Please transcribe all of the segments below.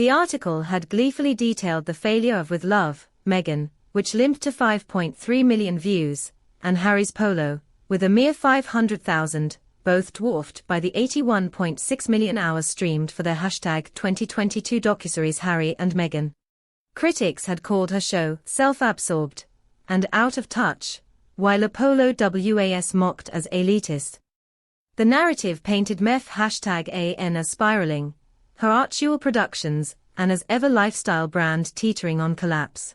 The article had gleefully detailed the failure of With Love, Meghan, which limped to 5.3 million views, and Harry's Polo, with a mere 500,000, both dwarfed by the 81.6 million hours streamed for their #2022 docuseries Harry and Meghan. Critics had called her show self-absorbed and out of touch, while Apollo was mocked as elitist. The narrative painted #AN as spiraling, her actual productions, and as ever lifestyle brand teetering on collapse.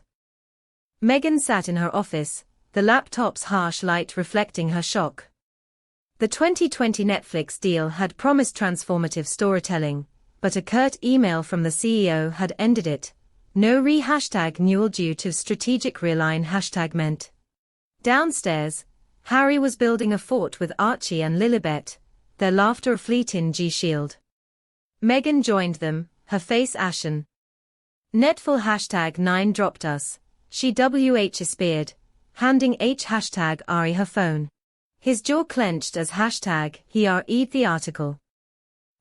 Meghan sat in her office, the laptop's harsh light reflecting her shock. The 2020 Netflix deal had promised transformative storytelling, but a curt email from the CEO had ended it. No #renewal due to strategic realign meant. Downstairs, Harry was building a fort with Archie and Lilibet, their laughter a fleet in G-Shield. Meghan joined them, her face ashen. Netful #9 dropped us, she speared, handing Ari her phone. His jaw clenched as he read the article.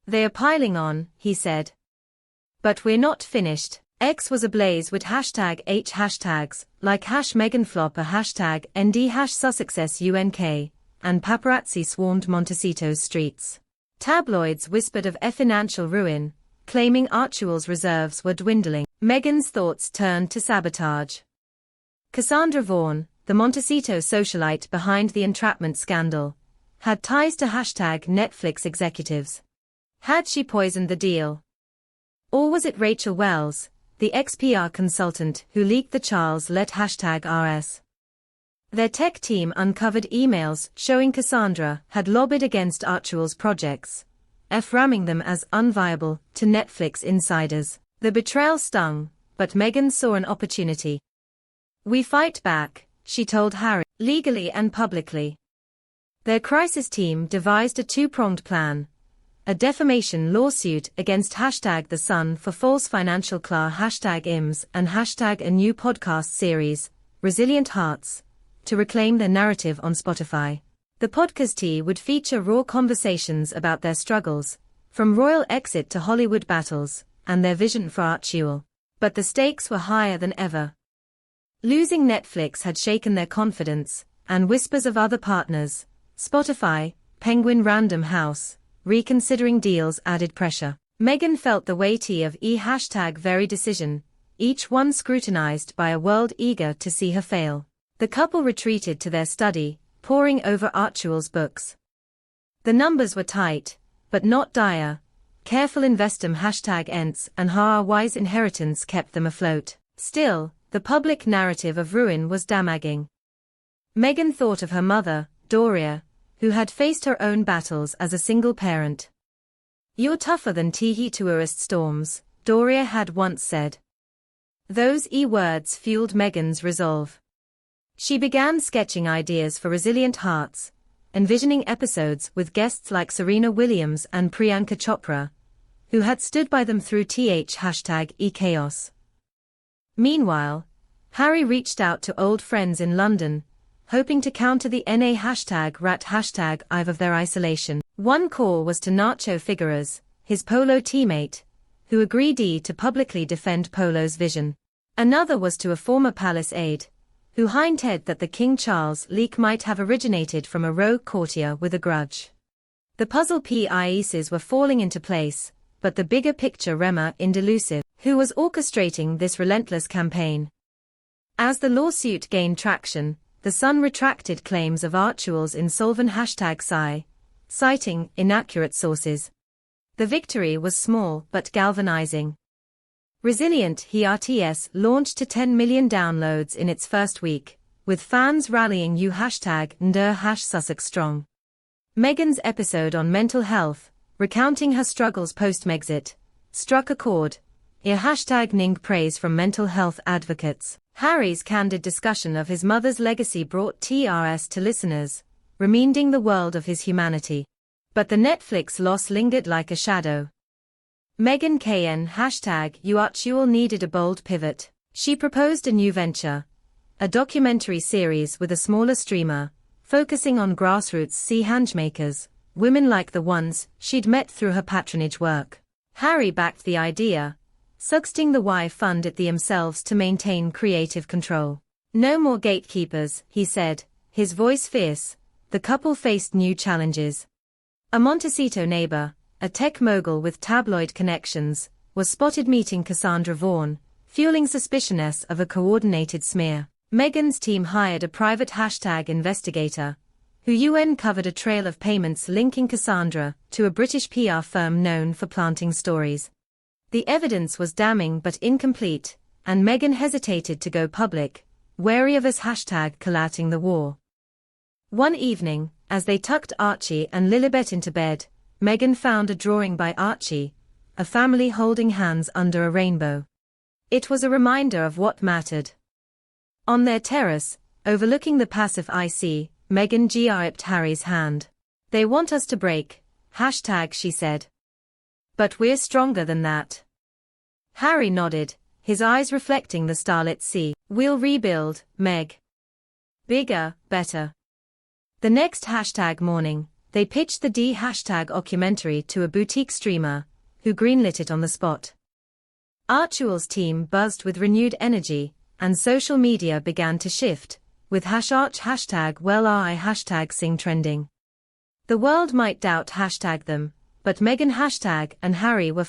They are piling on, he said. But we're not finished. X was ablaze with #H like #MeghanFlop #ND #Sussexes UK, and paparazzi swarmed Montecito's streets. Tabloids whispered of financial ruin, claiming Archewell's reserves were dwindling. Meghan's thoughts turned to sabotage. Cassandra Vaughan, the Montecito socialite behind the entrapment scandal, had ties to Netflix executives. Had she poisoned the deal? Or was it Rachel Wells, the ex-PR consultant who leaked the Charles-led #RS? Their tech team uncovered emails showing Cassandra had lobbied against Archewell's projects, ramming them as unviable to Netflix insiders. The betrayal stung, but Meghan saw an opportunity. We fight back, she told Harry, legally and publicly. Their crisis team devised a two-pronged plan. A defamation lawsuit against #The Sun for false financial claim #IMS and #a new podcast series, Resilient Hearts, to reclaim their narrative on Spotify. The podcast would feature raw conversations about their struggles, from royal exit to Hollywood battles, and their vision for Archewell. But the stakes were higher than ever. Losing Netflix had shaken their confidence, and whispers of other partners, Spotify, Penguin Random House, reconsidering deals added pressure. Meghan felt the weighty of very decision, each one scrutinized by a world eager to see her fail. The couple retreated to their study, poring over Archewell's books. The numbers were tight, but not dire. Careful investum #ENTS and how our wise inheritance kept them afloat. Still, the public narrative of ruin was damaging. Meghan thought of her mother, Doria, who had faced her own battles as a single parent. You're tougher than tourist storms, Doria had once said. Those words fueled Meghan's resolve. She began sketching ideas for Resilient Hearts, envisioning episodes with guests like Serena Williams and Priyanka Chopra, who had stood by them through #chaos. Meanwhile, Harry reached out to old friends in London, hoping to counter the NA #rat #IVE of their isolation. One call was to Nacho Figueres, his Polo teammate, who agreed to publicly defend Polo's vision. Another was to a former palace aide, who hinted that the King Charles leak might have originated from a rogue courtier with a grudge. The puzzle pieces were falling into place, but the bigger picture remained elusive. Who was orchestrating this relentless campaign? As the lawsuit gained traction, The Sun retracted claims of Archewell's insolvent #Sigh, citing inaccurate sources. The victory was small but galvanizing. Resilient Hearts launched to 10 million downloads in its first week, with fans rallying #Sussex strong. Meghan's episode on mental health, recounting her struggles post-Megxit, struck a chord. #Ning praise from mental health advocates. Harry's candid discussion of his mother's legacy brought TRS to listeners, reminding the world of his humanity. But the Netflix loss lingered like a shadow. Meghan KN #Archewell needed a bold pivot. She proposed a new venture, a documentary series with a smaller streamer, focusing on grassroots hangemakers, women like the ones she'd met through her patronage work. Harry backed the idea, Suxting the Y fund it themselves to maintain creative control. No more gatekeepers, he said, his voice fierce. The couple faced new challenges. A Montecito neighbor, a tech mogul with tabloid connections, was spotted meeting Cassandra Vaughan, fueling suspicions of a coordinated smear. Meghan's team hired a private hashtag investigator, who uncovered a trail of payments linking Cassandra to a British PR firm known for planting stories. The evidence was damning but incomplete, and Meghan hesitated to go public, wary of his hashtag collating the war. One evening, as they tucked Archie and Lilibet into bed, Meghan found a drawing by Archie, a family holding hands under a rainbow. It was a reminder of what mattered. On their terrace, overlooking the passive IC, Meghan gripped Harry's hand. "They want us to break," she said. "But we're stronger than that." Harry nodded, his eyes reflecting the starlit sea. "We'll rebuild, Meg. Bigger, better." The next morning, they pitched the documentary to a boutique streamer, who greenlit it on the spot. Archie's team buzzed with renewed energy, and social media began to shift, with #Sing trending. The world might doubt them, but Meghan and Harry were